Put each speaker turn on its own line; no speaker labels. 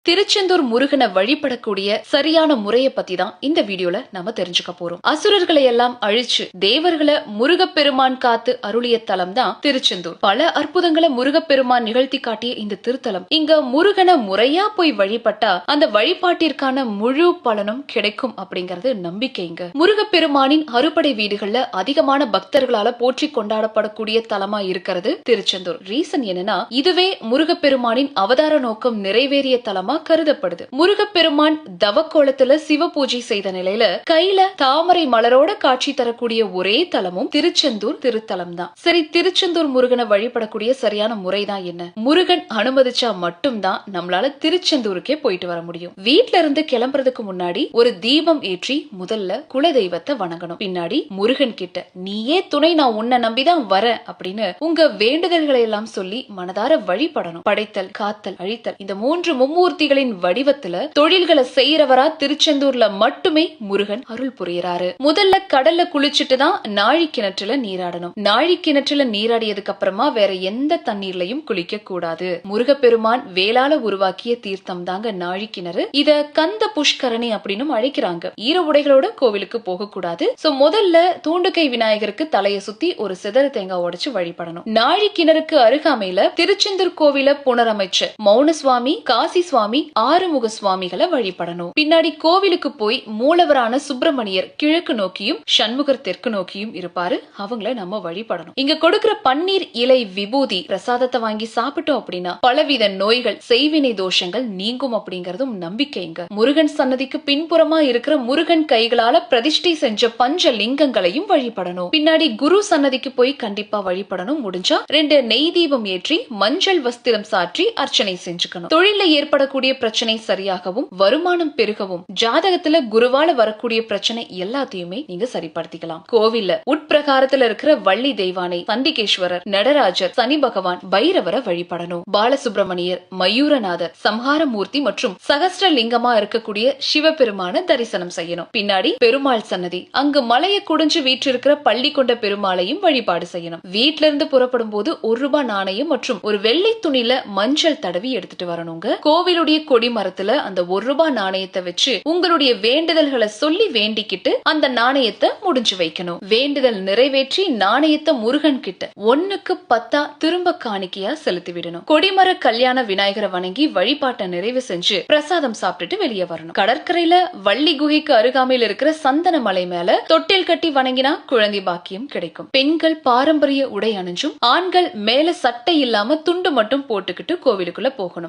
திருச்செந்தூர் முருகனை வழிபடக்கூடிய சரியான முறையை பத்தி தான் இந்த வீடியோல நாம தெரிஞ்சுக்க போறோம். அசுரர்களை எல்லாம் அழிச்சு தேவர்களை முருகப்பெருமான் காத்து அருளிய தலம் தான் திருச்செந்தூர். பல அற்புதங்களை முருகப்பெருமான் நிகழ்த்தி காட்டிய இந்த திருத்தலம், இங்க முருகனை முறையா போய் வழிபட்டா அந்த வழிபாட்டிற்கான முழு பலனும் கிடைக்கும் அப்படிங்கறது நம்பிக்கைங்க. முருகப்பெருமானின் அறுபடை வீடுகள்ல அதிகமான பக்தர்களால போற்றி கொண்டாடப்படக்கூடிய தலமா இருக்கிறது திருச்செந்தூர். ரீசன் என்னன்னா, இதுவே முருகப்பெருமானின் அவதார நோக்கம் நிறைவேறிய தலமா கருதப்படுது. முருகப்பெருமான் தவக்கோலத்துல சிவ பூஜை செய்த நிலையில கையில தாமரை மலரோட காட்சி தரக்கூடிய ஒரே தலமும் திருச்செந்தூர் திருத்தலம் தான். சரி, திருச்செந்தூர் முருகனை வழிபடக்கூடிய சரியான முறைதான் என்ன? முருகன் அனுமதிச்சா மட்டும்தான் நம்மளால திருச்செந்தூருக்கே போயிட்டு வர முடியும். வீட்ல இருந்து கிளம்புறதுக்கு முன்னாடி ஒரு தீபம் ஏற்றி முதல்ல குலதெய்வத்தை வணங்கணும். பின்னாடி முருகன் கிட்ட நீயே துணை, நான் உன்னை நம்பிதான் வர அப்படின்னு உங்க வேண்டுதல்களை எல்லாம் சொல்லி மனதார வழிபடணும். படைத்தல், காத்தல், அழித்தல் இந்த மூன்று மும்மூர்த்திகளின் வடிவத்துல தொழில்களை செய்யறவரா திருச்செந்தூர்ல மட்டுமே முருகன் அருள் புரியுறாரு. முதல்ல கடல்ல குளிச்சுட்டு தான் நாழி கிணற்றுல நீராடணும். நாழி கிணற்றுல நீராடியதுக்கு அப்புறமா வேற எந்த தண்ணீர்லயும் குளிக்க கூடாது. முருகப்பெருமான் வேளால உருவாக்கிய தீர்த்தம் தாங்க நாழி கிணறு. இத கந்த புஷ்கரணி அப்படின்னு அழைக்கிறாங்க. ஈர உடைகளோட கோவிலுக்கு போக கூடாது. சோ முதல்ல தூண்டுகை விநாயகருக்கு தலையை சுத்தி ஒரு சிதற தேங்காய் உடைச்சு வழிபடணும். நாழி கிணறுக்கு அருகாமையில திருச்செந்தூர் கோவில புனரமைச்ச மௌன சுவாமி, காசி சுவாமி, ஆறுமுக சுவாமிகளை வழிபடணும். பின்னாடி கோவிலுக்கு போய் மூலவரான சுப்பிரமணியர் கிழக்கு நோக்கியும் சண்முகர் தெற்கு நோக்கியும் இருப்பாரு. அவங்கள நம்ம வழிபடணும். இங்க கொடுக்கிற பன்னீர் இலை விபூதி பிரசாதத்தை வாங்கி சாப்பிட்டோம் அப்படின்னா பலவித நோய்கள், செய்வினை தோஷங்கள் நீங்கும் அப்படிங்கறதும் நம்பிக்கைங்க. முருகன் சன்னதிக்கு பின்புறமா இருக்கிற முருகன் கைகளால பிரதிஷ்டை செஞ்ச பஞ்ச லிங்கங்களையும் வழிபடணும். பின்னாடி குரு சன்னதிக்கு போய் கண்டிப்பா வழிபடணும். முடிஞ்சா 2 நெய் தீபம் ஏற்றி மஞ்சள் வஸ்திரம் சாற்றி அர்ச்சனை செஞ்சுக்கணும். தொழில ஏற்படக்கூடிய பிரச்சனை சரியாகவும், வருமானம் பெருகவும், ஜாதகத்துல குருவால வரக்கூடிய பிரச்சனை எல்லாத்தையுமே நீங்க சரிப்படுத்திக்கலாம். கோவில்ல உட்பிரகாரத்துல இருக்கிற வள்ளி தெய்வானை, சண்டிகேஸ்வரர், நடராஜர், சனி பகவான், பைரவரை வழிபடணும். பாலசுப்பிரமணியர், மயூரநாதர், சம்ஹாரமூர்த்தி மற்றும் சகஸ்ரலிங்கமா இருக்கக்கூடிய சிவபெருமான தரிசனம் செய்யணும். பின்னாடி பெருமாள் சன்னதி, அங்கு மலையை குடிஞ்சு வீற்றிருக்கிற பள்ளி கொண்ட பெருமாளையும் வழிபாடு செய்யணும். வீட்ல இருந்து புறப்படும் போது ₹1 நாணயம் மற்றும் ஒரு வெள்ளை துணியில மஞ்சள் தடவி எடுத்துட்டு வரணுங்க. கோவிலுடைய கொடி மரத்துல அந்த ₹1 நாணயத்தை வச்சு உங்களுடைய வேண்டுதல்களை சொல்லி வேண்டிக்கிட்டு அந்த நாணயத்தை முடிஞ்சு வைக்கணும். வேண்டுதல் நிறைவேற்றி நாணயத்தை முருகன் கிட்ட 1க்கு 10 திரும்ப காணிக்கையா செலுத்தி விடணும். கொடிமர கல்யாண விநாயகரை வணங்கி வழிபாட்டை நிறைவு செஞ்சு பிரசாதம் சாப்பிட்டுட்டு வெளியே வரணும். கடற்கரையில வள்ளி குகைக்கு அருகாமையில் இருக்கிற சந்தன மலை மேல தொட்டில் கட்டி வணங்கினா குழந்தை பாக்கியம் கிடைக்கும். பெண்கள் பாரம்பரிய உடை அணிஞ்சும், ஆண்கள் மேல சட்டை இல்லாம துண்டு மட்டும் போட்டுக்கிட்டு கோவிலுக்குள்ள போகணும்.